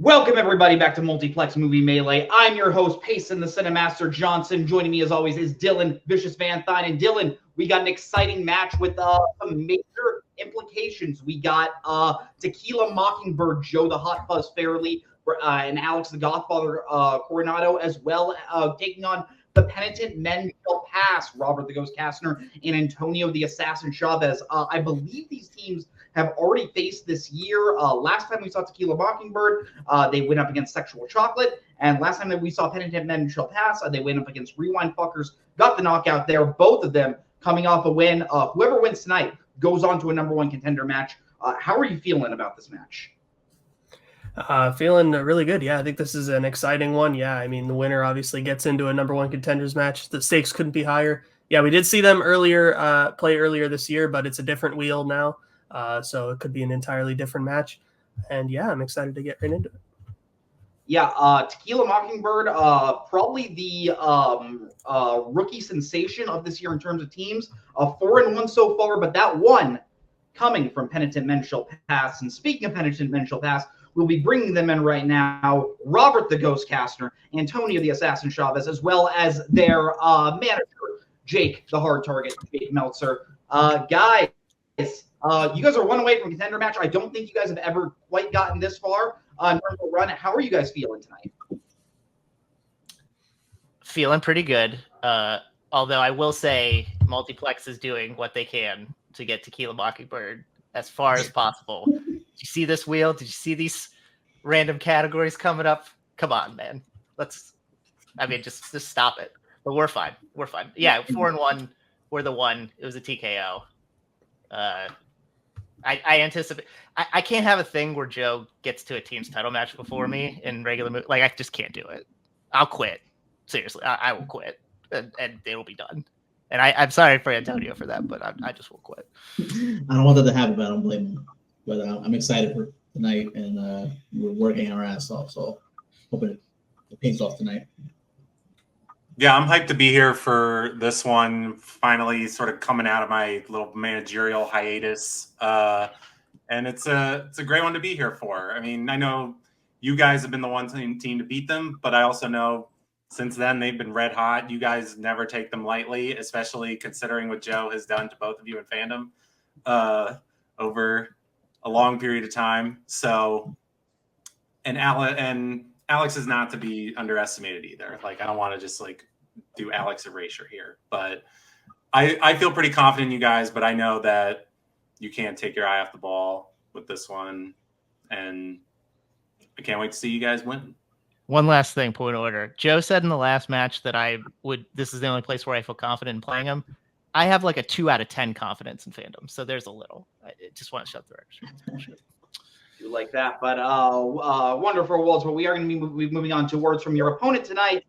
Welcome, everybody, back to Multiplex Movie Melee. I'm your host, Payson the Cinemaster Johnson. Joining me, as always, is Dylan Vicious Van Thine. And Dylan, we got an exciting match with some major implications. We got Tequila Mockingbird, Joe the Hot Fuzz Fairley, and Alex the Godfather Coronado, as well taking on the Penitent Men Shall Pass, Robert the Ghost Kastner and Antonio the Assassin Chavez. I believe these teams have already faced this year. Last time we saw Tequila Mockingbird, they went up against Sexual Chocolate. And last time that we saw Penitent Men Shall Pass, they went up against Rewind Fuckers, got the knockout there. Both of them coming off a win. Whoever wins tonight goes on to a number one contender match. How are you feeling about this match? Feeling really good. Yeah, I think this is an exciting one. Yeah, I mean, the winner obviously gets into a number one contenders match. The stakes couldn't be higher. Yeah, we did see them play earlier this year, but it's a different wheel now. So it could be an entirely different match. And yeah, I'm excited to get right into it. Yeah, Tequila Mockingbird, probably the rookie sensation of this year in terms of teams. 4-1 so far, but that one coming from Penitent Men Shall Pass. And speaking of Penitent Men Shall Pass, we'll be bringing them in right now. Robert the Ghost Kastner, Antonio the Assassin Chavez, as well as their manager, Jake the Hard Target, Jake Meltzer. Guys, you guys are one away from contender match. I don't think you guys have ever quite gotten this far in terms of run. How are you guys feeling tonight? Feeling pretty good. Although I will say Multiplex is doing what they can to get Tequila Mockingbird as far as possible. Did you see this wheel? Did you see these random categories coming up? Come on, man. Just stop it. But we're fine. We're fine. Yeah, 4-1. We're the one. It was a TKO. I anticipate. I can't have a thing where Joe gets to a team's title match before me in regular movie. Like, I just can't do it. I'll quit. Seriously, I will quit, and it'll be done. And I'm sorry for Antonio for that, but I just will quit. I don't want that to happen, but I don't blame him. But I'm excited for tonight, and we're working our ass off. So hoping it pays off tonight. Yeah, I'm hyped to be here for this one. Finally, sort of coming out of my little managerial hiatus, and it's a great one to be here for. I mean, I know you guys have been the one team to beat them, but I also know since then they've been red hot. You guys never take them lightly, especially considering what Joe has done to both of you in Fandom over a long period of time. So, and Alex is not to be underestimated either. Like, I don't want to just do Alex erasure here, but I feel pretty confident in you guys, but I know that you can't take your eye off the ball with this one, and I can't wait to see you guys win. One last thing, point of order. Joe said in the last match that this is the only place where I feel confident in playing him. I have like a 2 out of 10 confidence in Fandom, so there's a little. I just want to shut the record. You like that, but wonderful worlds. But we are going to be moving on to words from your opponent tonight.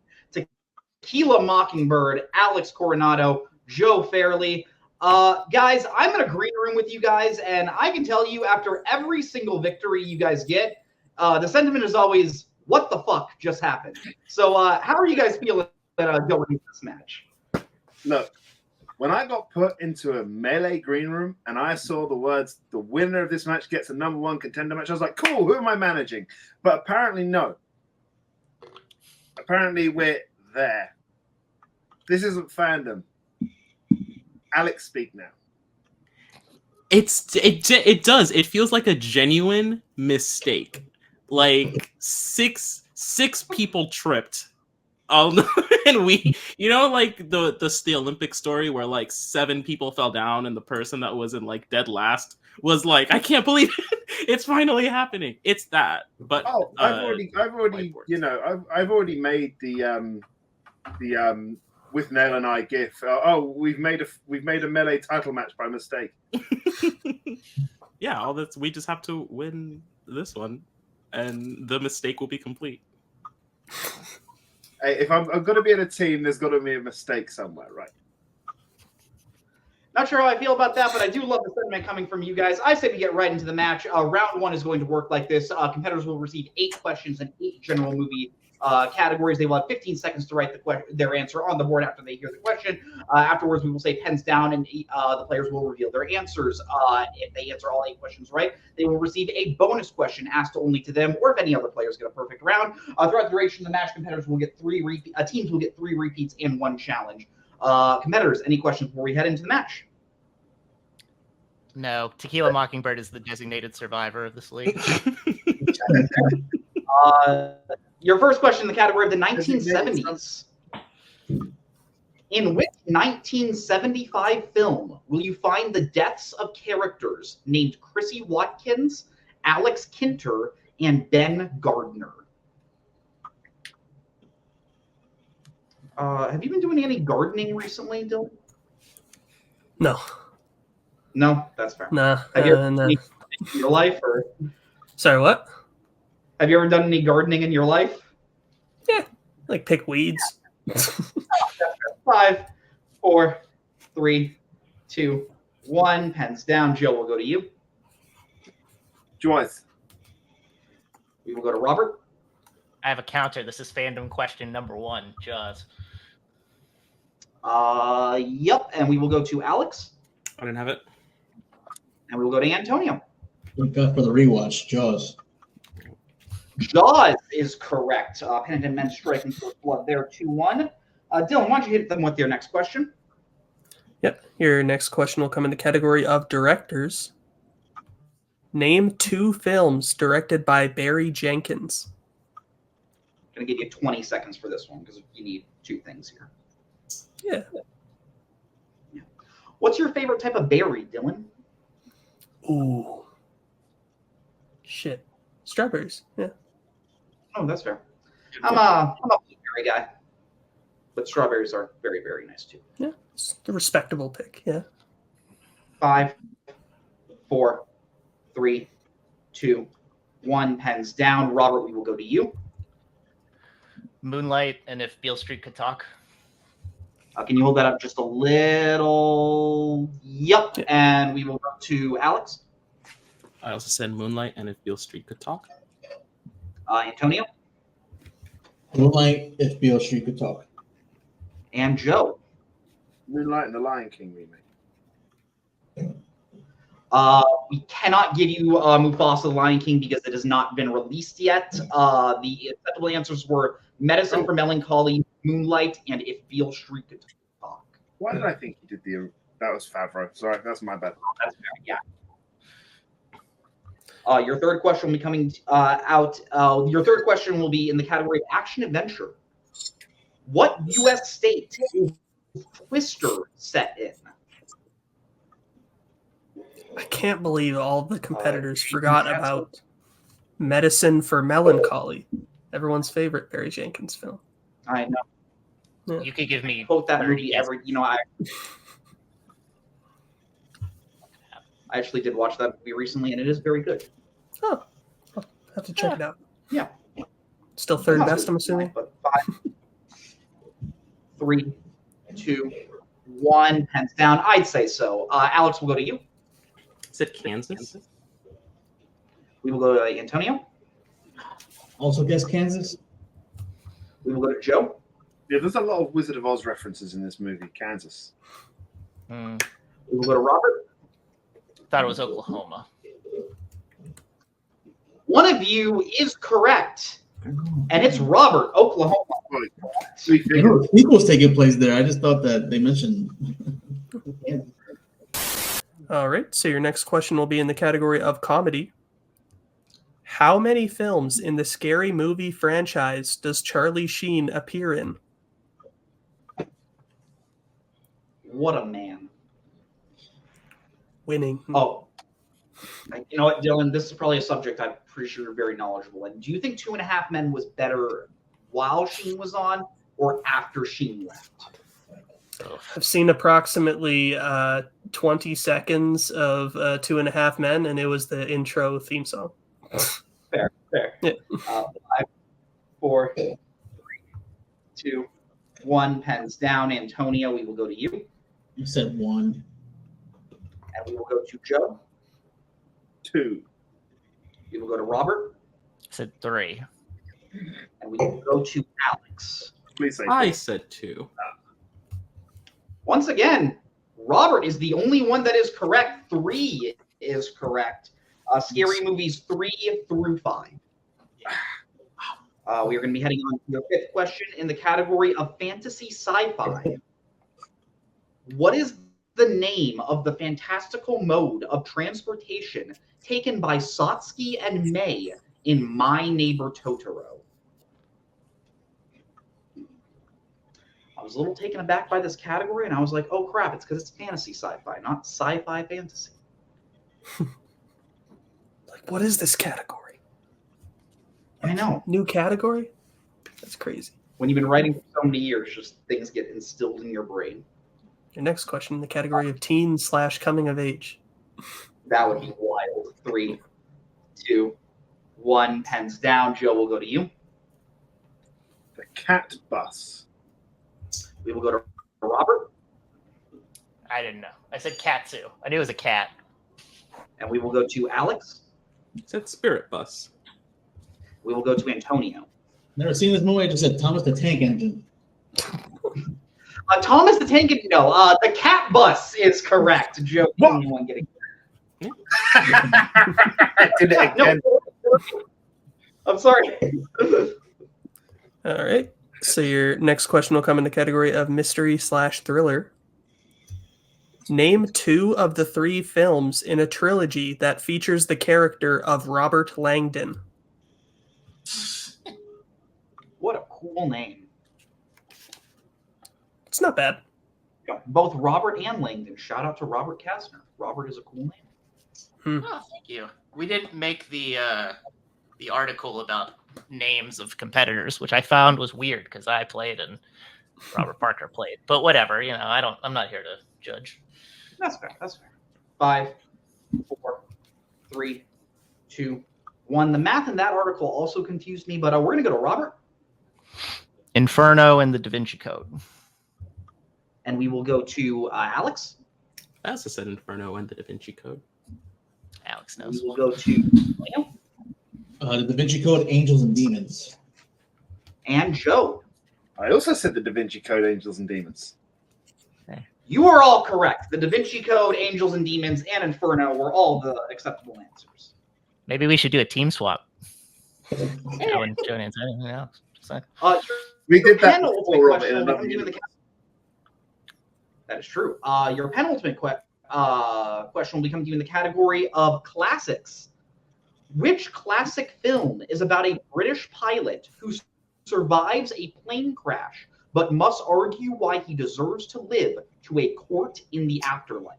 Tequila Mockingbird, Alex Coronado, Joe Fairley. Guys, I'm in a green room with you guys, and I can tell you after every single victory you guys get, the sentiment is always, what the fuck just happened? So how are you guys feeling going into this match? Look, when I got put into a melee green room and I saw the words, the winner of this match gets a number one contender match, I was like, cool, who am I managing? But apparently, no. Apparently, we're there. This isn't Fandom. Alex, speak now. It does. It feels like a genuine mistake. Like six people tripped. And we, like the Olympic story where like 7 people fell down and the person that was in like dead last was like, I can't believe it. It's finally happening. It's that. But I've already made the with Nell and I gif. We've made a melee title match by mistake. Yeah, all that's we just have to win this one, and the mistake will be complete. Hey, if I'm going to be in a team, there's got to be a mistake somewhere, right? Not sure how I feel about that, but I do love the sentiment coming from you guys. I say we get right into the match. Round 1 is going to work like this. Competitors will receive 8 questions and 8 general movie categories. They will have 15 seconds to write their answer on the board after they hear the question. Afterwards, we will say pens down, and the players will reveal their answers. If they answer all 8 questions right, they will receive a bonus question asked only to them, or if any other players get a perfect round. Throughout the duration of the match, competitors will get teams will get 3 repeats and 1 challenge. Competitors, any questions before we head into the match? No, Tequila Mockingbird is the designated survivor of this league. Your first question in the category of the 1970s. In which 1975 film will you find the deaths of characters named Chrissy Watkins, Alex Kinter, and Ben Gardner? Have you been doing any gardening recently, Dylan? No. No, that's fair. Nah. Have you ever No. done any in your life, or Sorry, what? have you ever done any gardening in your life? Yeah, like pick weeds. 5, 4, 3, 2, 1. Pens down. Joe will go to you. Joyce. We will go to Robert. I have a counter. This is fandom question number 1, Jaws. Yep. And we will go to Alex. I didn't have it. And we will go to Antonio. Look out for the rewatch, Jaws. Jaws is correct. Penitent men striking for blood there, 2-1. Dylan, why don't you hit them with your next question? Yep. Your next question will come in the category of directors. Name 2 films directed by Barry Jenkins. I'm going to give you 20 seconds for this one because you need 2 things here. Yeah. What's your favorite type of berry, Dylan? Ooh. Shit. Strawberries. Yeah. Oh, that's fair. I'm a blueberry guy, but strawberries are very, very nice too. Yeah. It's a respectable pick. Yeah. 5, 4, 3, 2, 1. Pens down. Robert, we will go to you. Moonlight, and If Beale Street Could Talk. Can you hold that up just a little? Yep. Yeah. And we will go to Alex. I also said Moonlight and If Beale Street Could Talk. Antonio. Moonlight, if Beale Street could talk. And Joe. Moonlight and the Lion King remake. We cannot give you Mufasa the Lion King because it has not been released yet. The acceptable answers were Medicine for Melancholy, Moonlight, and If Beale Street Could Talk. Why did I think he did that was Favreau. Sorry, that's my bad. That's fair, yeah. Your third question will be coming out. Your third question will be in the category of action adventure. What U.S. state is Twister set in? I can't believe all the competitors forgot about Medicine for Melancholy. Everyone's favorite Barry Jenkins film. I know. Yeah. You could give me Quote that 30 movie every. I actually did watch that movie recently, and it is very good. Oh, I'll have to check it out. Yeah. Still third best, I'm assuming. But 5, 3, 2, 1. Pens down. I'd say so. Alex, will go to you. Is it Kansas? We will go to Antonio. Also guess Kansas. We will go to Joe. Yeah, there's a lot of Wizard of Oz references in this movie. Kansas. We will go to Robert. Thought it was Oklahoma. One of you is correct, and it's Robert, Oklahoma. There were sequels taking place there. I just thought that they mentioned. All right, so your next question will be in the category of comedy. How many films in the Scary Movie franchise does Charlie Sheen appear in? What a man. Winning. Oh, you know what, Dylan? This is probably a subject I'm pretty sure you're very knowledgeable in. Do you think 2.5 Men was better while Sheen was on or after Sheen left? I've seen approximately 20 seconds of 2.5 Men, and it was the intro theme song. Fair. Yeah. 5, 4, 3, 2, 1. Pens down. Antonio, we will go to you. You said 1. And we will go to Joe. 2. We will go to Robert. Said 3. And we will go to Alex. Please say I four. said 2. Once again, Robert is the only one that is correct. 3 is correct. Scary movies 3 through 5. We are going to be heading on to your 5th question in the category of fantasy sci-fi. What is the name of the fantastical mode of transportation taken by Satsuki and Mei in My Neighbor Totoro? I was a little taken aback by this category, and I was like, oh crap, it's because it's fantasy sci-fi, not sci-fi fantasy. Like, what is this category? I know. New category? That's crazy. When you've been writing for so many years, just things get instilled in your brain. Your next question in the category of teen/coming of age. That would be wild. 3, 2, 1, pens down. Joe will go to you. The cat bus. We will go to Robert. I didn't know. I said katsu. I knew it was a cat. And we will go to Alex. I said Spirit Bus. We will go to Antonio. Never seen this movie. I just said Thomas the Tank Engine. Thomas the Tank Engine. No, the cat bus is correct. Joe, the only one getting I did it again. No, I'm sorry. All right. So your next question will come in the category of mystery/thriller. Name 2 of the 3 films in a trilogy that features the character of Robert Langdon. What a cool name. It's not bad. Both Robert and Langdon. Shout out to Robert Kastner. Robert is a cool name. Oh, thank you. We didn't make the article about names of competitors, which I found was weird because I played and Robert Parker played. But whatever, I'm not here to judge. That's fair. That's fair. 5, 4, 3, 2, 1. The math in that article also confused me, but we're going to go to Robert. Inferno and the Da Vinci Code. And we will go to Alex. I also said Inferno and the Da Vinci Code. Alex We knows. will go to Leo The Da Vinci Code, Angels and Demons. and Joe. I also said the Da Vinci Code, Angels and Demons. You are all correct. The Da Vinci Code, Angels and Demons, and Inferno were all the acceptable answers. Maybe we should do a team swap. Joe and Antonio. Just saying. We did that Penultimate before, Robert, question in will another come to you in the universe. That is true. Your penultimate question will be coming to you in the category of classics. Which classic film is about a British pilot who survives a plane crash but must argue why he deserves to live to a court in the afterlife?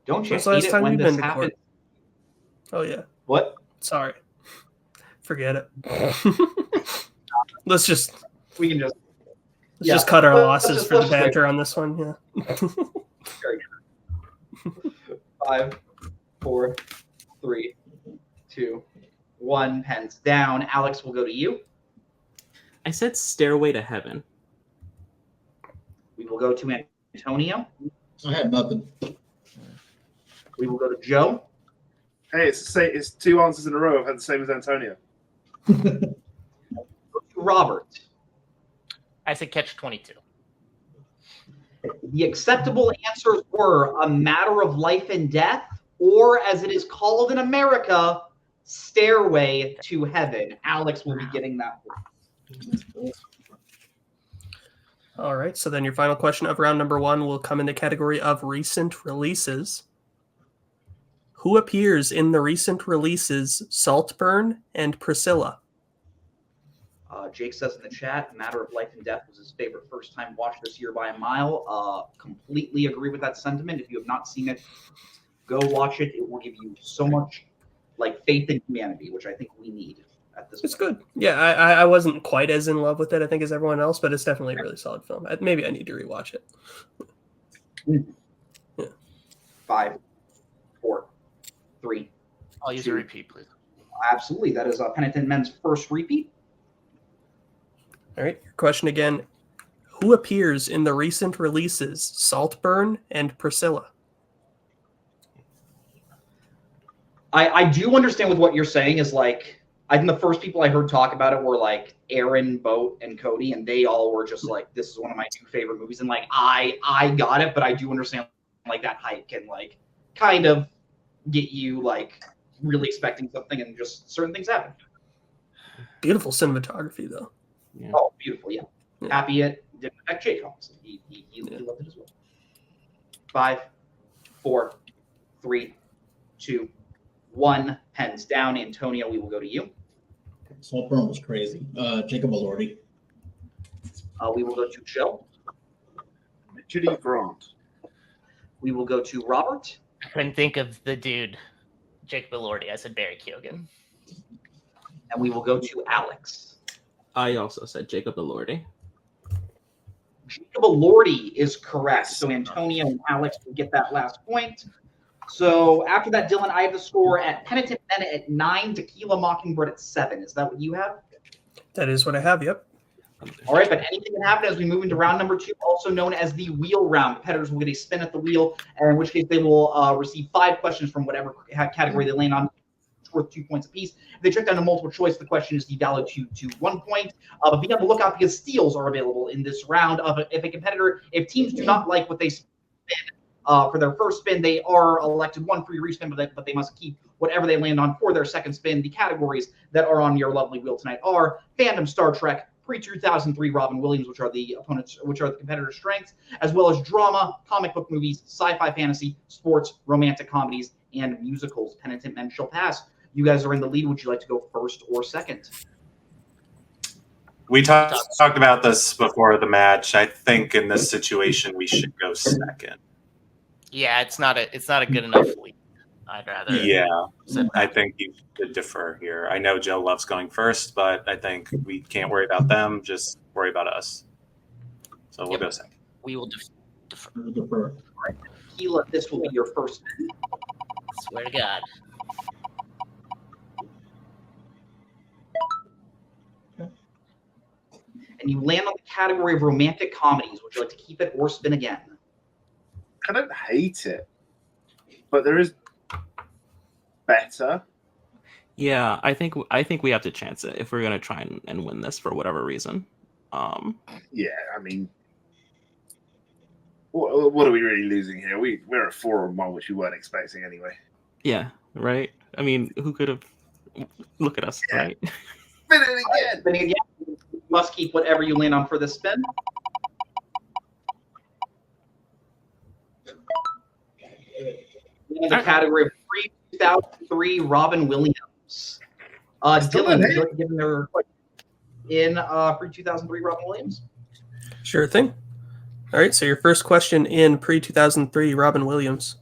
Don't you When's the last hate it time when you've this been to happens? court? Oh, yeah. What? Sorry. Forget it. Let's just We can just let's just cut our Let's losses just- for the let's just wait. banter on this one. Yeah. Very good. 5, 4, 3, 2, 1. Pens down. Alex will go to you. I said Stairway to Heaven. We will go to Antonio. I have nothing. We will go to Joe. Hey, it's 2 answers in a row. I've had the same as Antonio. Go to Robert. I said Catch 22. The acceptable answers were A Matter of Life and Death, or as it is called in America, Stairway to Heaven. Alex will be getting that one. All right. So then your final question of round number 1 will come in the category of recent releases. Who appears in the recent releases Saltburn and Priscilla? Jake says in the chat, Matter of Life and Death was his favorite first-time watch this year by a mile. Completely agree with that sentiment. If you have not seen it, go watch it. It will give you so much faith in humanity, which I think we need at this It's point. good. Yeah, I wasn't quite as in love with it, I think, as everyone else, but it's definitely a really solid film. Maybe I need to rewatch it. 5, 4, 3. I'll use a repeat, please. Absolutely. That is Penitent Men's first repeat. All right. Your question again. Who appears in the recent releases Saltburn and Priscilla? I do understand with what you're saying is like, I think the first people I heard talk about it were like Aaron, Boat, and Cody, and they all were just like, this is one of my 2 favorite movies. And like, I got it, but I do understand like that hype can like kind of get you like really expecting something and just certain things happen. Beautiful cinematography, though. Yeah. Oh, beautiful. Yeah. Yeah. Happy it didn't affect Jake, honestly. He loved it as well. 5, 4, 3, 2, 1. Pens down. Antonio, we will go to you. Saltburn was crazy. Jacob Elordi. We will go to Joe. Judy Grant. We will go to Robert. I couldn't think of the dude, Jake Elordi. I said Barry Keoghan. And we will go to Alex. I also said Jacob Elordi. Jacob Elordi is correct. So Antonio and Alex will get that last point. So after that, Dylan, I have the score at Penitent Men at 9, Tequila Mockingbird at 7. Is that what you have? That is what I have. Yep. All right, but anything can happen as we move into round number 2, also known as the wheel round. Competitors will get a spin at the wheel, and in which case they will receive 5 questions from whatever category they land on, worth 2 points apiece. If they trick down to multiple choice, the question is devalued to 1 point. But be on the lookout because steals are available in this round. If teams do not like what they spin for their first spin, they are elected 1 free respin, but they must keep whatever they land on for their second spin. The categories that are on your lovely wheel tonight are Fandom, Star Trek, pre-2003 Robin Williams, which are the competitors' strengths, as well as drama, comic book movies, sci-fi fantasy, sports, romantic comedies, and musicals. Penitent Men shall pass. You guys are in the lead. Would you like to go first or second? We talked about this before the match. I think in this situation we should go second. Yeah, it's not a good enough lead. I'd rather. Yeah, I think you should defer here. I know Joe loves going first, but I think we can't worry about them. Just worry about us. So we'll go second. We will defer. Defer. Tequila, this will be your first. Swear to God. And you land on the category of romantic comedies. Would you like to keep it or spin again? I don't hate it, but there is better. Yeah, I think we have to chance it if we're gonna try and win this for whatever reason. Yeah, I mean, what are we really losing here? We're at 4-1, which we weren't expecting anyway. Yeah, right. I mean, who could have? Look at us, right? Spin it again. Spinning again. You must keep whatever you land on for this spin. In the category of pre-2003 Robin Williams. Dylan, would you like to give them their question in pre-2003 Robin Williams? Sure thing. All right, so your first question in pre-2003 Robin Williams.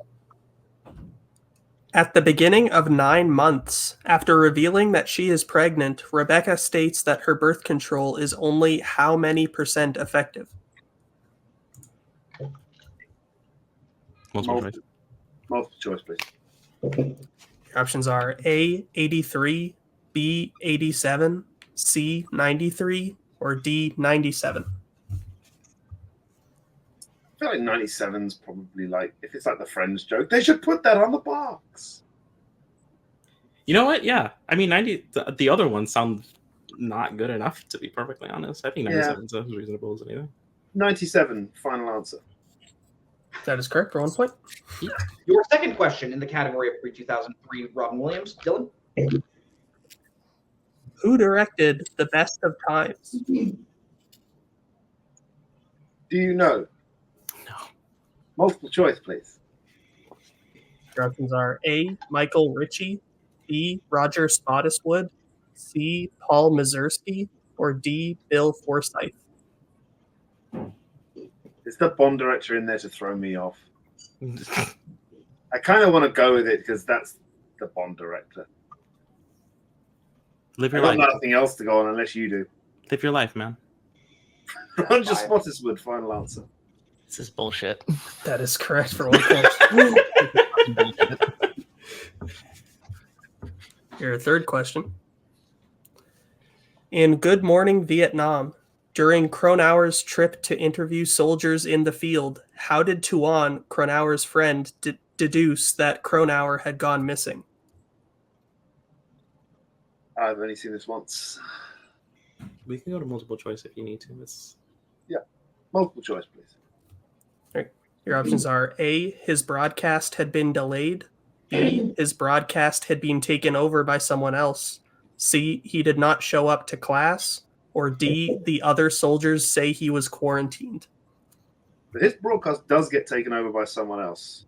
At the beginning of 9 months, after revealing that she is pregnant, Rebecca states that her birth control is only how many % effective? Multiple choice, please. Your options are A, 83, B, 87, C, 93, or D, 97. I feel like 97's probably like, if it's like the Friends joke, they should put that on the box. You know what? Yeah, I mean, 90. The other ones sound not good enough, to be perfectly honest. I think 97 is as reasonable as anything. 97, final answer. That is correct for 1 point. Your second question in the category of pre-2003 Robin Williams. Dylan? Who directed The Best of Times? Do you know? No. Multiple choice, please. Your options are A, Michael Ritchie, B, Roger Spottiswoode, C, Paul Mazursky, or D, Bill Forsyth. Is the Bond director in there to throw me off? I kind of want to go with it because that's the Bond director. Live I your got life. nothing else to go on unless you do. Live your life, man. Roger Spottiswoode, final answer. This is bullshit. That is correct for 1 point. Your third question. In Good Morning Vietnam, during Cronauer's trip to interview soldiers in the field, how did Tuan, Cronauer's friend, deduce that Cronauer had gone missing? I've only seen this once. We can go to multiple choice if you need to. It's Multiple choice, please. Your options are A, his broadcast had been delayed. B, his broadcast had been taken over by someone else. C, he did not show up to class. Or D, the other soldiers say he was quarantined. But his broadcast does get taken over by someone else.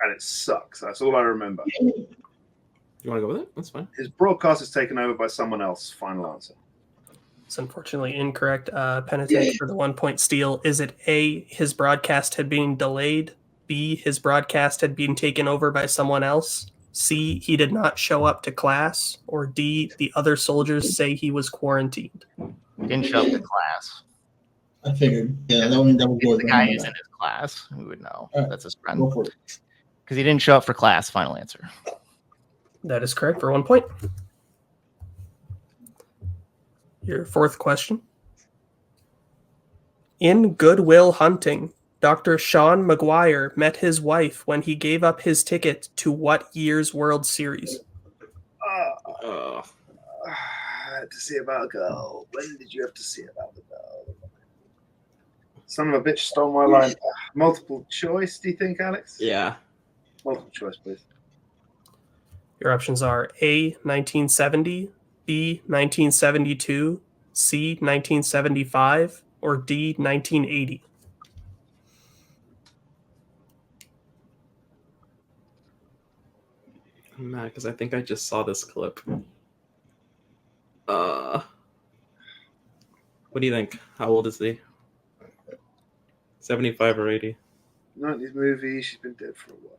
And it sucks. That's all I remember. You want to go with it? That's fine. His broadcast is taken over by someone else. Final answer. It's unfortunately incorrect. Penitent for the 1 point steal. Is it A, his broadcast had been delayed? B, his broadcast had been taken over by someone else? C, he did not show up to class? Or D, the other soldiers say he was quarantined? He didn't show up to class. I figured. Yeah, that was If the guy is in his class, we would know. All right. That's his friend. Go for it. Because he didn't show up for class. Final answer. That is correct for 1 point. Your fourth question. In Good Will Hunting, Dr. Sean Maguire met his wife when he gave up his ticket to what year's World Series? I had to see about a girl. When did you have to see about the girl? Son of a bitch stole my line. Multiple choice, do you think, Alex? Yeah. Multiple choice, please. Your options are A, 1970, B, 1972, C, 1975, or D, 1980. I'm mad because I think I just saw this clip. What do you think? How old is he? 75 or 80? 90s movie. She's been dead for a while.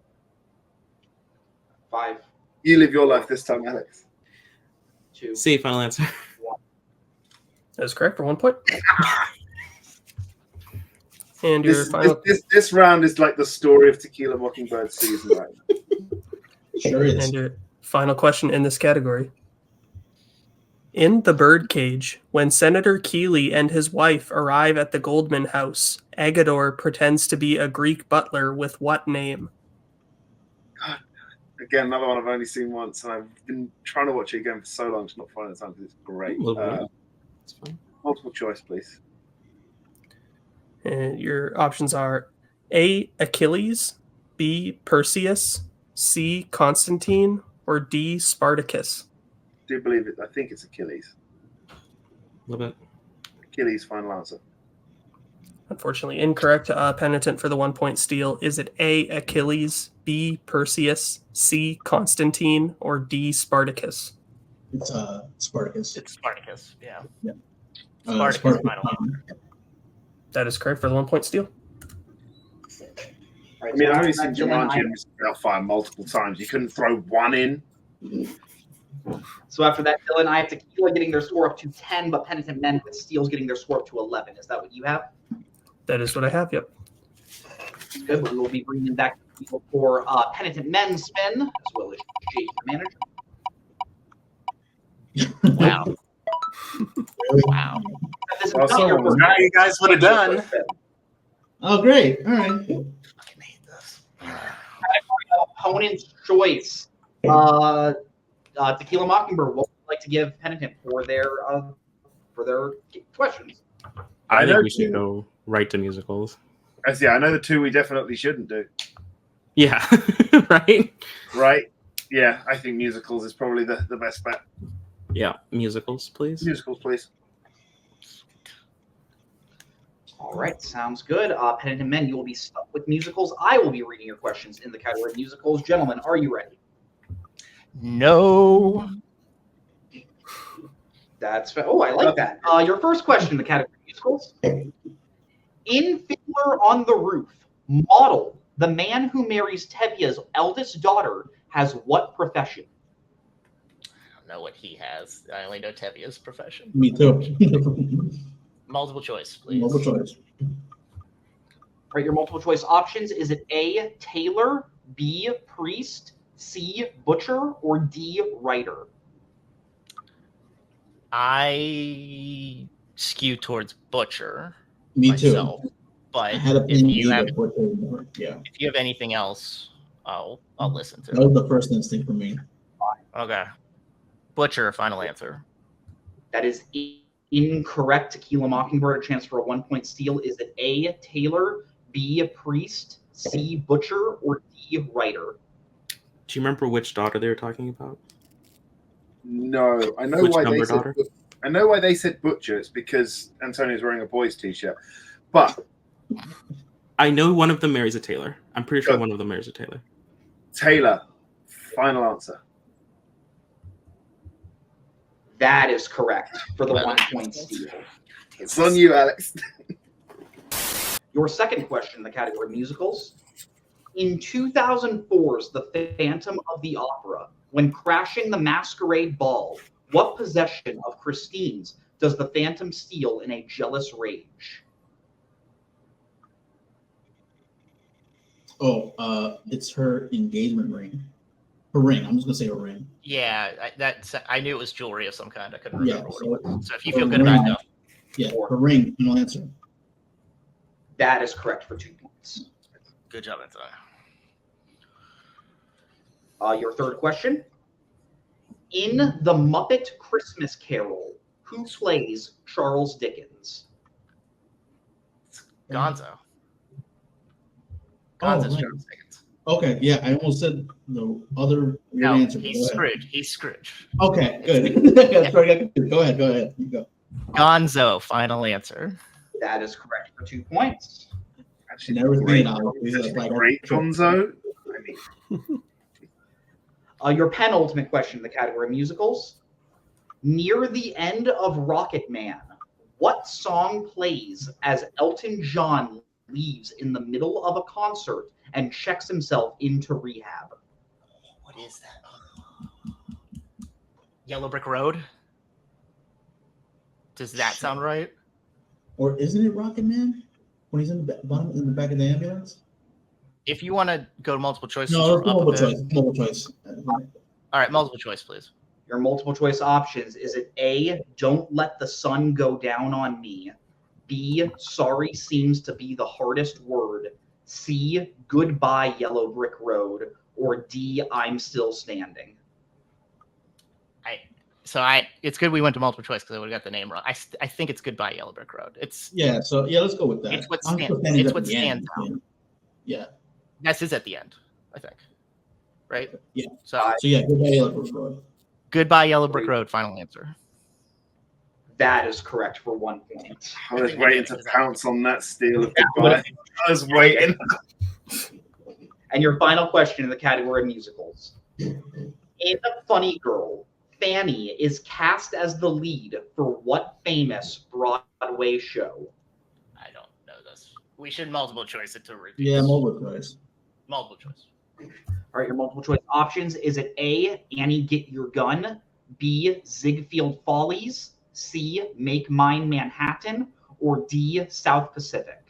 5, You live your life this time, Alex. 2. C, final answer. That is correct for 1 point. And your final. This round is like the story of Tequila Mockingbird season right now. Sure is. And your final question in this category. In The Birdcage, when Senator Keeley and his wife arrive at the Goldman house, Agador pretends to be a Greek butler with what name? Again, another one I've only seen once, and I've been trying to watch it again for so long to not find the time because it's great. It's fine. Multiple choice, please. And your options are A, Achilles, B, Perseus, C, Constantine, or D, Spartacus. I do believe it. I think it's Achilles. A little bit. Achilles, final answer. Unfortunately incorrect. Penitent for the 1 point steal. Is it A, Achilles, B, Perseus, C, Constantine, or D, Spartacus? It's Spartacus. It's Spartacus. Yeah. Yeah. Spartacus, final answer. That is correct for the 1 point steal. I mean, I've only seen Jumanji and Mr. Doubtfire multiple times. You couldn't throw one in. So after that, Dylan, I have Tequila getting their score up to 10, but Penitent Men with Steel's getting their score up to 11. Is that what you have? That is what I have, yep. Good. We will be bringing back people for Penitent Men's spin, as well as Jake, the manager. Wow. Wow. This is Well, not your someone was first Now you guys would have done. Oh, great. All right. Category opponent's choice. Tequila Mockingbird. What would you like to give Penitent for their questions? I think know we should two. go right to musicals. Yeah, I know the two we definitely shouldn't do. Yeah. Right? Right? Yeah, I think musicals is probably the best bet. Yeah. Musicals, please. Musicals, please. All right, sounds good. Penitent Men, you will be stuck with musicals. I will be reading your questions in the category of musicals. Gentlemen, are you ready? No. That's oh, I like that. Your first question in the category of musicals. In Fiddler on the Roof, Model, the man who marries Tevia's eldest daughter, has what profession? I don't know what he has. I only know Tevia's profession. Me too. Multiple choice, please. Multiple choice. All right, your multiple choice options. Is it A, tailor, B, priest, C, butcher, or D, writer? I skew towards butcher Me myself, too. but I had a if pen you have yeah. if you have anything else, I'll listen to That it. was the first instinct for me. Okay. Butcher, final answer. That is incorrect. Tequila Mockingbird, a chance for a 1-point steal. Is it A, Taylor, B, Priest, C, Butcher, or D, Writer? Do you remember which daughter they were talking about? No, I know Which why number they said. daughter? I know why they said Butcher. It's because Antonio's wearing a boys' t-shirt. But I know one of them marries a Taylor. I'm pretty sure one of them marries a Taylor. Taylor, final answer. That is correct for the 1-point steal. It's on you, Alex. Your second question in the category of musicals. In 2004's The Phantom of the Opera, when crashing the masquerade ball, what possession of Christine's does the Phantom steal in a jealous rage? It's her engagement ring. Her ring. I'm just gonna say her ring. Yeah, I knew it was jewelry of some kind. I couldn't remember what it was. So if you her feel good about it, ring. go. Yeah, her ring. Final answer. That is correct for 2 points. Good job, Antonio. Your third question. In The Muppet Christmas Carol, who plays Charles Dickens? Gonzo. Oh, Gonzo's right. Charles Dickens. Okay, yeah, I almost said the other No, answer. he's Scrooge. He's Scrooge. Okay, good. Sorry, go ahead. You go. Gonzo, final answer. That is correct for 2 points. Actually, Never great, seen it. great Gonzo. I mean, Your penultimate question in the category of musicals. Near the end of Rocket Man, what song plays as Elton John leaves in the middle of a concert and checks himself into rehab? What is that? Yellow Brick Road? Does that sound right? Or isn't it Rocket Man when he's in the back of the ambulance? If you want to go to multiple choice. No, it's multiple choice. Multiple choice. All right, multiple choice, please. Your multiple choice options. Is it A, Don't Let the Sun Go Down on Me? B, Sorry Seems to Be the Hardest Word? C, Goodbye Yellow Brick Road? Or D, I'm Still Standing? It's good we went to multiple choice because I would have got the name wrong. I think it's Goodbye Yellow Brick Road. Let's go with that. It's what stands out. Yeah. This is at the end, I think. Right? Yeah. So yeah, Goodbye Yellow Brick Road. Goodbye Yellow Brick Road, final answer. That is correct for 1 point. I was waiting to pounce on that steal of Goodbye. I was waiting. And your final question in the category of musicals. In Funny Girl, Fanny is cast as the lead for what famous Broadway show? I don't know this. We should multiple choice it to review. Yeah, multiple choice. Multiple choice. All right, your multiple choice options. Is it A, Annie Get Your Gun? B, Ziegfeld Follies? C, Make Mine Manhattan? Or D, South Pacific?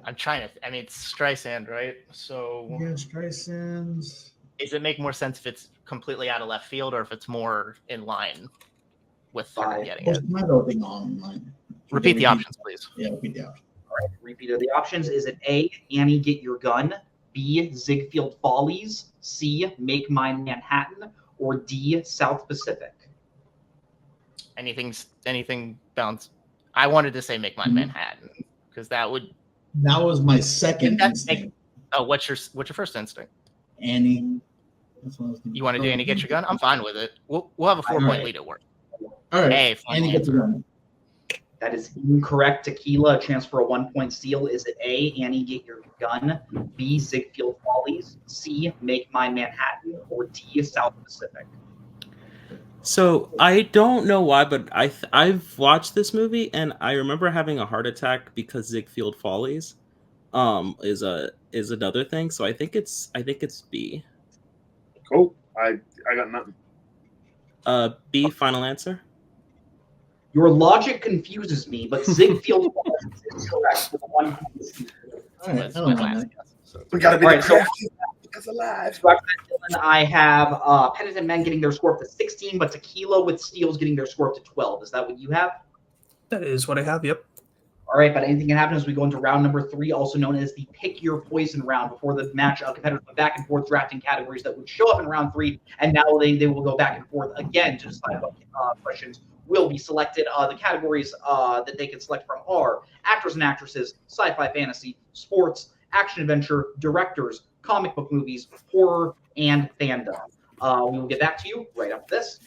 I'm trying to. It's Streisand, right? So Yeah, Streisand. Does it make more sense if it's completely out of left field or if it's more in line with her getting it? Repeat the options, please. Yeah, repeat the options. All right, repeat of the options. Is it A, Annie Get Your Gun? B, Ziegfeld Follies? C, Make Mine Manhattan? Or D, South Pacific? Anything bounce? I wanted to say Make Mine Manhattan because that would. That was my second instinct. What's your first instinct? Annie. You want to do Annie Get Your Gun? I'm fine with it. We'll have a 4-point lead at work. All right. Hey, Annie Get Your Gun. That is incorrect. Tequila, a chance for a 1-point steal. Is it A, Annie Get Your Gun? B, Ziegfeld Follies? C, Make Mine Manhattan? Or D, South Pacific? So I don't know why, but I've watched this movie and I remember having a heart attack because Ziegfeld Follies is another thing. So I think it's B. Cool. I got nothing. B, final answer. Your logic confuses me, but Ziegfeld Follies is correct for the 1-point steal. All right, I don't know. We got to be crafty because alive. I have Penitent Men getting their score up to 16, but Tequila with steals getting their score up to 12. Is that what you have? That is what I have, yep. All right, but anything can happen as we go into round number 3, also known as the Pick Your Poison round. Before the match, competitors went back and forth drafting categories that would show up in round 3, and now they will go back and forth again to decide what questions will be selected. The categories that they can select from are actors and actresses, sci-fi fantasy, sports, action-adventure, directors, comic book movies, horror, and fandom. We will get back to you right after this.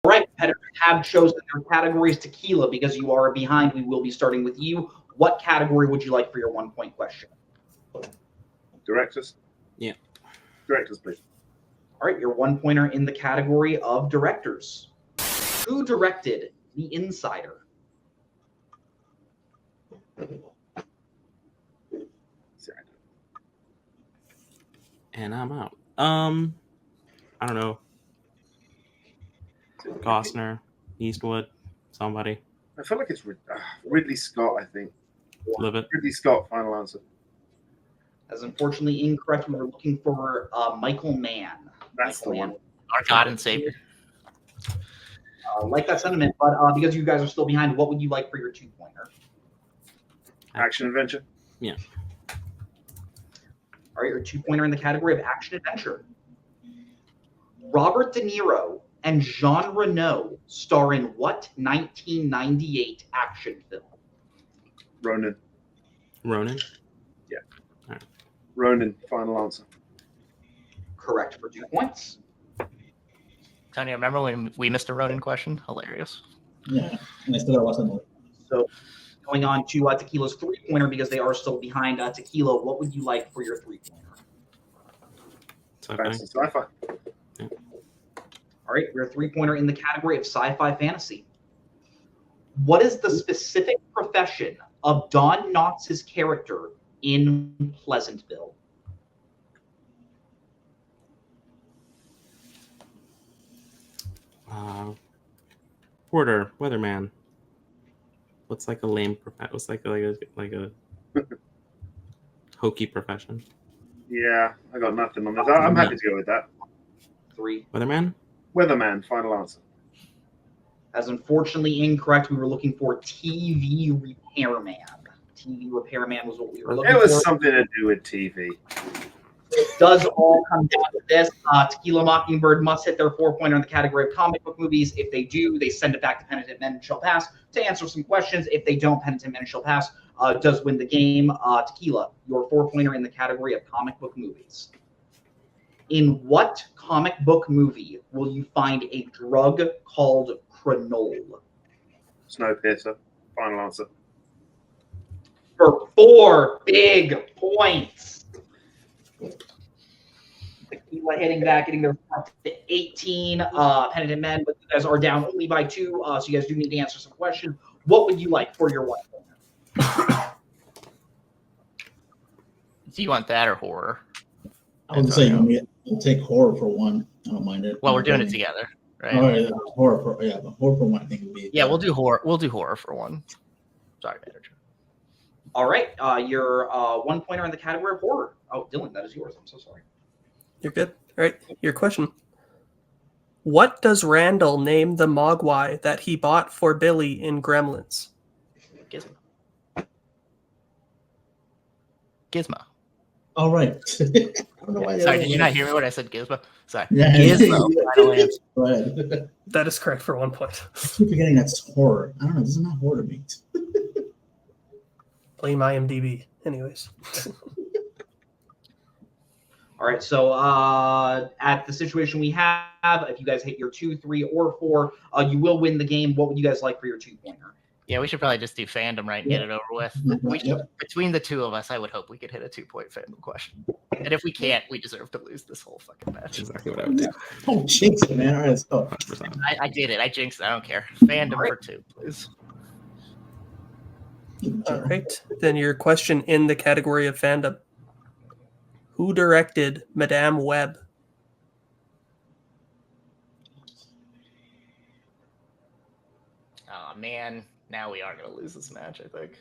All right, competitors have chosen their categories. Tequila, because you are behind, we will be starting with you. What category would you like for your 1-point question? Directors? Yeah. Directors, please. All right, your 1-pointer in the category of directors. Who directed The Insider? And I'm out. I don't know. Costner, Eastwood, somebody. I feel like it's Ridley Scott, I think. Live it. Ridley Scott, final answer. That's unfortunately incorrect. We were looking for Michael Mann. That's Michael the Mann. one. Our God and Savior. Like that sentiment, but because you guys are still behind, what would you like for your 2-pointer? Action adventure. Yeah. All right, your 2-pointer in the category of action adventure. Robert De Niro and Jean Reno star in what 1998 action film? Ronin. Ronin? Yeah. All right. Ronin, final answer. Correct for 2 points. Tony, remember when we missed a Ronin question? Hilarious. Yeah, and I still got to watch that movie. So going on to Tequila's 3-pointer, because they are still behind Tequila, what would you like for your 3-pointer? Fantasy sci-fi. Yeah. All right, your 3-pointer in the category of sci-fi fantasy. What is the specific profession of Don Knotts' character in Pleasantville? Porter, weatherman. What's like a lame profession? What's like a hokey profession? Yeah, I got nothing on this. I'm happy to go with that. 3. Weatherman? Weatherman, final answer. As unfortunately incorrect, we were looking for TV repairman. TV repairman was what we were looking for. It was something to do with TV. It does all come down to this. Tequila Mockingbird must hit their 4-pointer in the category of comic book movies. If they do, they send it back to Penitent Men and Shall Pass to answer some questions. If they don't, Penitent Men and Shall Pass does win the game. Tequila, your 4-pointer in the category of comic book movies. In what comic book movie will you find a drug called Cranol? Snowpiercer, final answer. For 4 big points. Tequila hitting that, getting their up to 18. Penitent Men, but you guys are down only by 2, so you guys do need to answer some questions. What would you like for your 1-pointer? Do you want that or horror? I would say I'll take horror for 1. I don't mind it. Well, we're doing it together, right? All right, horror for but horror for 1 I think would be. Yeah, we'll do horror. We'll do horror for 1. Sorry, manager. All right, your 1-pointer in the category of horror. Oh, Dylan, that is yours. I'm so sorry. You're good. All right, your question. What does Randall name the Mogwai that he bought for Billy in Gremlins? Gizmo. Gizmo. All right. I don't know why. Sorry, did you not hear me when I said Gizmo? Sorry. Yeah. Gizmo. Final answer. Go ahead. That is correct for 1 point. I keep forgetting that's horror. I don't know. This is not horror to me. Blame IMDb. Anyways. All right, so at the situation we have, if you guys hit your 2, 3, or 4, you will win the game. What would you guys like for your 2-pointer? Yeah, we should probably just do fandom, right, and get it over with. We should, between the 2 of us, I would hope we could hit a 2-point fandom question. And if we can't, we deserve to lose this whole fucking match. That's exactly what I would do. Oh, jinx it, man. All right, let's go. 100%. I did it. I jinxed it. I don't care. Fandom for 2, please. All right. Then your question in the category of fandom. Who directed Madame Web? Oh, man. Now we are going to lose this match, I think.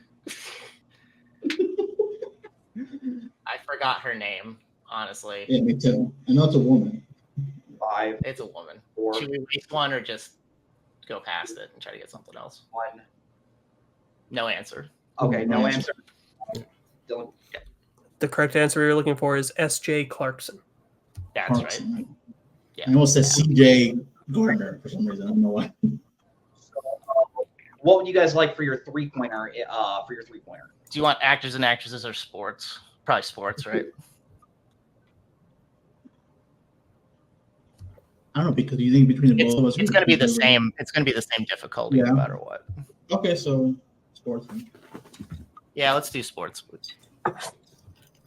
I forgot her name, honestly. Yeah, me too. I know it's a woman. 5, It's a woman. 4, Should we waste one or just go past it and try to get something else? 1. No answer. Okay, no answer. Dylan. The correct answer you're looking for is S.J. Clarkson. That's Clarkson. right. Yeah. I almost said C.J. Gardner for some reason. I don't know why. What would you guys like for your three-pointer? Do you want actors and actresses or sports? Probably sports, right? I don't know, because you think between the both of us, It's going to be the same. It's going to be the same difficulty no matter what. Okay, so sports. Yeah, let's do sports.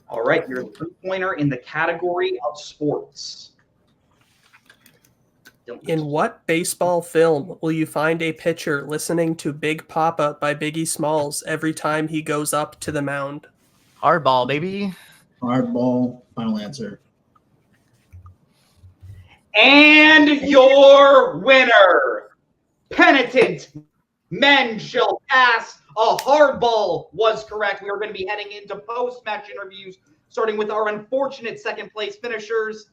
All right, your three-pointer in the category of sports. In what baseball film will you find a pitcher listening to Big Papa by Biggie Smalls every time he goes up to the mound? Hardball, baby. Hardball, final answer. And your winner, Penitent, Men Shall Pass. A hardball was correct. We are going to be heading into post-match interviews, starting with our unfortunate second-place finishers.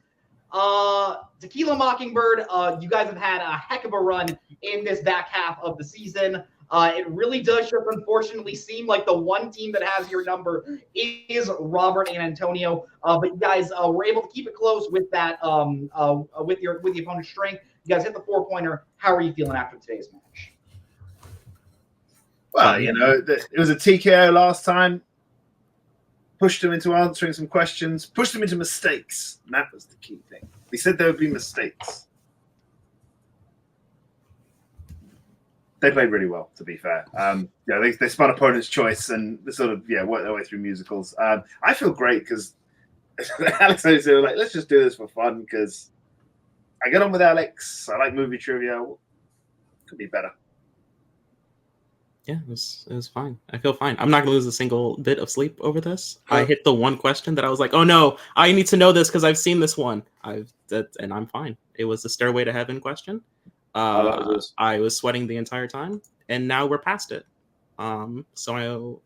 Tequila Mockingbird, you guys have had a heck of a run in this back half of the season. It really does just unfortunately seem like the one team that has your number is Robert and Antonio. But you guys were able to keep it close with that with the opponent's strength. You guys hit the 4-pointer. How are you feeling after today's match? Well, it was a TKO last time. Pushed him into answering some questions, pushed him into mistakes. And that was the key thing. We said there would be mistakes. They played really well, to be fair. They spun opponent's choice and they sort of worked their way through musicals. I feel great because Alex and I were like, let's just do this for fun because I get on with Alex. I like movie trivia. Could be better. Yeah, it was fine. I feel fine. I'm not gonna lose a single bit of sleep over this. I hit the one question that I was like, oh no, I need to know this because I've seen this one. And I'm fine. It was the Stairway to Heaven question. I was sweating the entire time, and now we're past it. So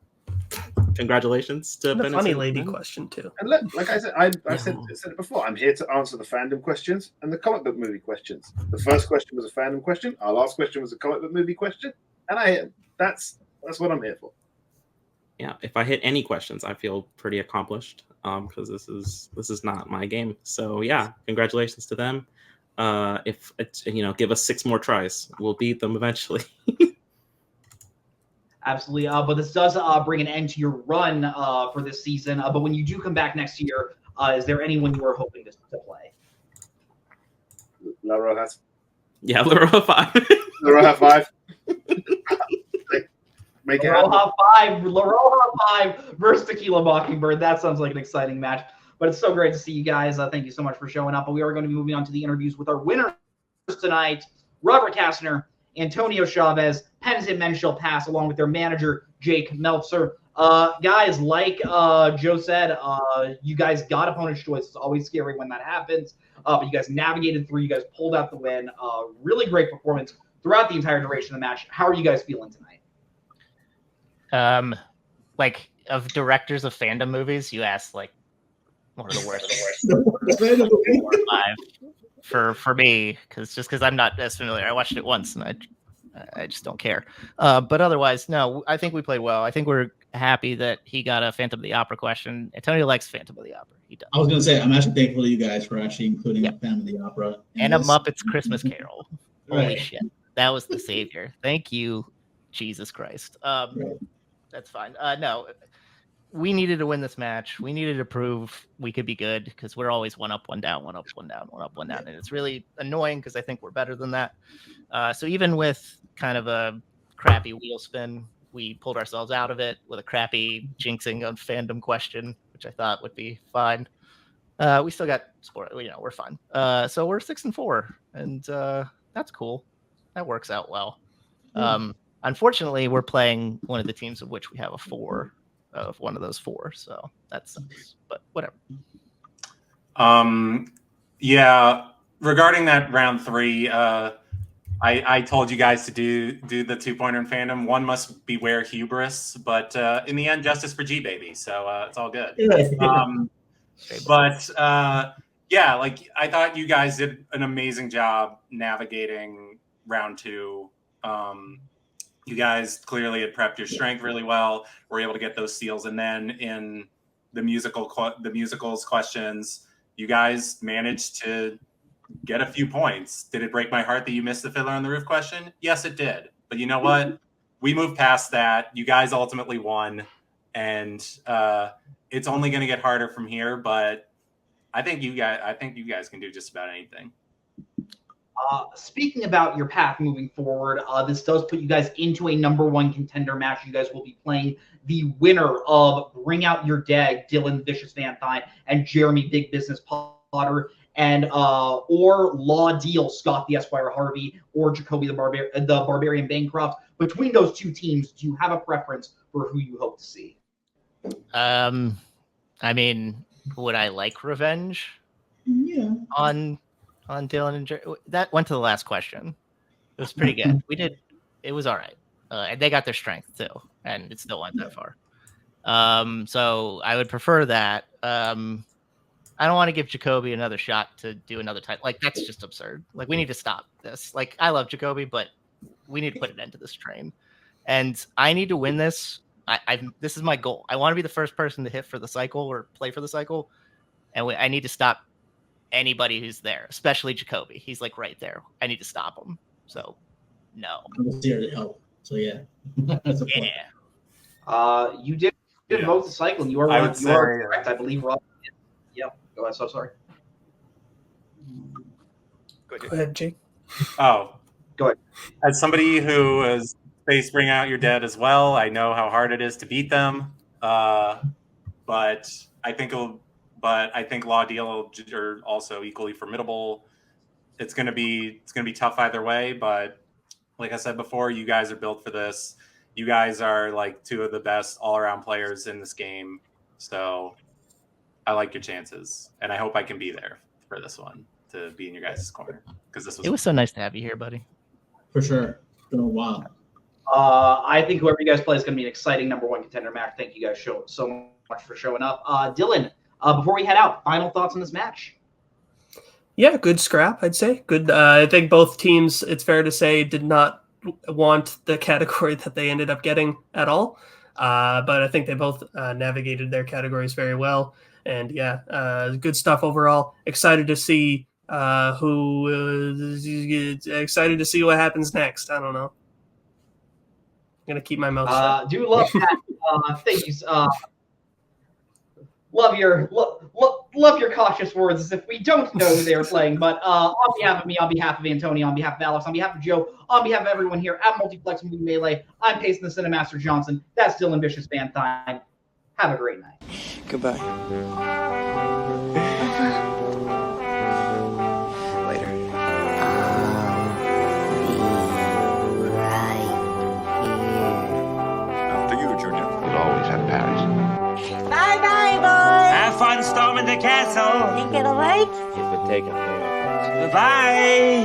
congratulations to the Penitent. funny lady question too. And look, like I said, I said it before. I'm here to answer the fandom questions and the comic book movie questions. The first question was a fandom question. Our last question was a comic book movie question, and I hit. That's what I'm here for. Yeah, if I hit any questions, I feel pretty accomplished. Because this is not my game. So yeah, congratulations to them. If it's, give us 6 more tries, we'll beat them eventually. Absolutely. But this does bring an end to your run for this season. But when you do come back next year, is there anyone you are hoping to play? La Roja. Yeah, La Roja 5. La Roja 5. Make it happen. La Roja 5 versus Tequila Mockingbird. That sounds like an exciting match. But it's so great to see you guys. Thank you so much for showing up. But we are going to be moving on to the interviews with our winners tonight, Robert Kastner, Antonio Chavez, Penitent Men Shall Pass, along with their manager, Jake Meltzer. Guys, like Joe said, you guys got opponent's choice. It's always scary when that happens. But you guys navigated through. You guys pulled out the win. Really great performance throughout the entire duration of the match. How are you guys feeling tonight? Like of directors of fandom movies, you asked like one of the worst. 4 or 5 for me, because I'm not as familiar. I watched it once and I just don't care. But otherwise, no, I think we played well. I think we're happy that he got a Phantom of the Opera question. Antonio likes Phantom of the Opera. He does. I was gonna say I'm actually thankful to you guys for actually including Phantom of the Opera and a Muppets Christmas Carol. Holy Right. shit, that was the savior. Thank you, Jesus Christ. That's fine. No, we needed to win this match. We needed to prove we could be good because we're always 1 up, 1 down, 1 up, 1 down, 1 up, 1 down. And it's really annoying because I think we're better than that. So even with kind of a crappy wheel spin, we pulled ourselves out of it with a crappy jinxing of fandom question, which I thought would be fine. We still got sport. We're fine. So we're 6-4, and that's cool. That works out well. Unfortunately, we're playing one of the teams of which we have a 4 of one of those 4, so that sucks. But whatever. Yeah. Regarding that round 3, I told you guys to do the 2-pointer in fandom. One must beware hubris, but in the end, justice for G baby. So it's all good. But yeah, like I thought you guys did an amazing job navigating round 2. You guys clearly had prepped your strength really well. Were able to get those steals, and then in the musicals questions, you guys managed to get a few points. Did it break my heart that you missed the Fiddler on the Roof question? Yes, it did. But you know what? We moved past that. You guys ultimately won, and it's only going to get harder from here. But I think you guys can do just about anything. Speaking about your path moving forward, this does put you guys into a number 1 contender match. You guys will be playing the winner of Bring Out Your Dead, Dylan Vicious Van Thine, and Jeremy Big Business Potter, and or Law Deal, Scott the Esquire Harvey, or Jacoby the Barbarian Bancroft. Between those 2 teams, do you have a preference for who you hope to see? I mean, would I like revenge? Yeah. On Dylan and Jerry? That went to the last question. It was pretty good. It was all right. And they got their strength too, and it still went that far. So I would prefer that. I don't want to give Jacoby another shot to do another title. Like, that's just absurd. Like, we need to stop this. Like, I love Jacoby, but we need to put an end to this train. And I need to win this. This is my goal. I want to be the first person to hit for the cycle or play for the cycle. And I need to stop anybody who's there, especially Jacoby. He's like right there. I need to stop him. So, no. I was here to help. So yeah. That's a point. You did vote the cycle. You are correct. I believe Rob. Yeah. Go ahead. So sorry. Go ahead, Jake. Oh, go ahead. As somebody who has faced Bring Out Your Dead as well, I know how hard it is to beat them. But I think Law Deal are also equally formidable. It's gonna be tough either way. But like I said before, you guys are built for this. You guys are like 2 of the best all-around players in this game. So I like your chances, and I hope I can be there for this one to be in your guys' corner, because it was so nice to have you here, buddy. For sure. It's been a while. I think whoever you guys play is going to be an exciting number 1 contender match. Thank you guys so much for showing up. Dylan, before we head out, final thoughts on this match? Yeah, good scrap, I'd say. Good. I think both teams, it's fair to say, did not want the category that they ended up getting at all. But I think they both navigated their categories very well. And yeah, good stuff overall. Excited to see excited to see what happens next. I don't know. I'm gonna keep my mouth shut. Do love that. Thank you. Love your cautious words as if we don't know who they're playing. But on behalf of me, on behalf of Antonio, on behalf of Alex, on behalf of Joe, on behalf of everyone here at Multiplex Movie Melee, I'm Pacing the Cinemaster Johnson. That's Dylan Vicious Van Thine. Have a great night. Goodbye. Later. After you, Junior. You'll always have Paris. Bye-bye, boys. Have fun storming the castle. Think it'll work? It would take a Bye.